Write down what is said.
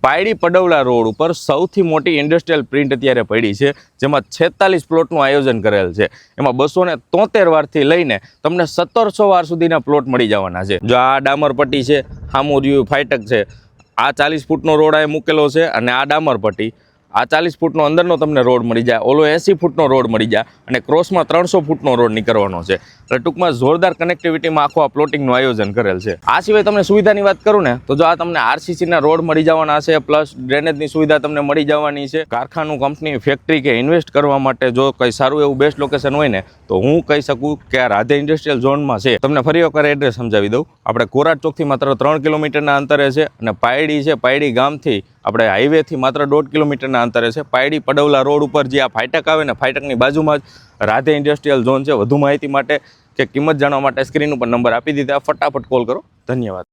પાયડી પડવલા road ઉપર સૌથી મોટી ઇન્ડસ્ટ્રીયલ પ્રિન્ટ અત્યારે પડી છે, જેમાં 46 પ્લોટનું આયોજન કરેલ છે. એમાં 273 વારથી લઈને તમને 1700 વાર સુધીના પ્લોટ મળી જવાના છે. જો આ ડામર પટ્ટી છે, સામું ફાટક છે, આ 40 ફૂટનો રોડ આ મૂકેલો છે, અને આ ડામર પટ્ટી, આ 40 ફૂટનો અંદરનો તમને રોડ મળી જાય, ઓલો 80 ફૂટનો રોડ મળી જાય, અને ક્રોસમાં 300 ફૂટનો રોડ નીકળવાનો છે. એટલે ટૂંકમાં જોરદાર કનેક્ટિવિટીમાં આખું આ પ્લોટિંગનું આયોજન કરેલ છે. આ સિવાય તમને સુવિધાની વાત કરું ને તો જો આ તમને આરસીસીના રોડ મળી જવાના છે, પ્લસ ડ્રેનેજની સુવિધા તમને મળી જવાની છે. કારખાનું, કંપની, ફેક્ટરી કે ઇન્વેસ્ટ કરવા માટે જો કંઈ સારું એવું બેસ્ટ લોકેશન હોય ને તો હું કહી શકું કે આ રાધે ઇન્ડસ્ટ્રીયલ ઝોનમાં છે. તમને ફરી વખત એડ્રેસ સમજાવી દઉં. આપણે કોરાટ ચોકથી માત્ર 3 કિલોમીટરના અંતરે છે, અને પાયડી છે, પાયડી ગામથી આપણે હાઈવેથી માત્ર 1.5 કિલોમીટરના અંતરે છે. પાયડી પડવલા રોડ ઉપર જે આ ફાટક આવે ને, ફાટકની બાજુમાં જ રાધે ઇન્ડસ્ટ્રીયલ ઝોન છે. વધુ માહિતી માટે કે કિંમત જાણવા માટે સ્ક્રીન ઉપર નંબર આપી દીધા, ફટાફટ કોલ કરો. ધન્યવાદ.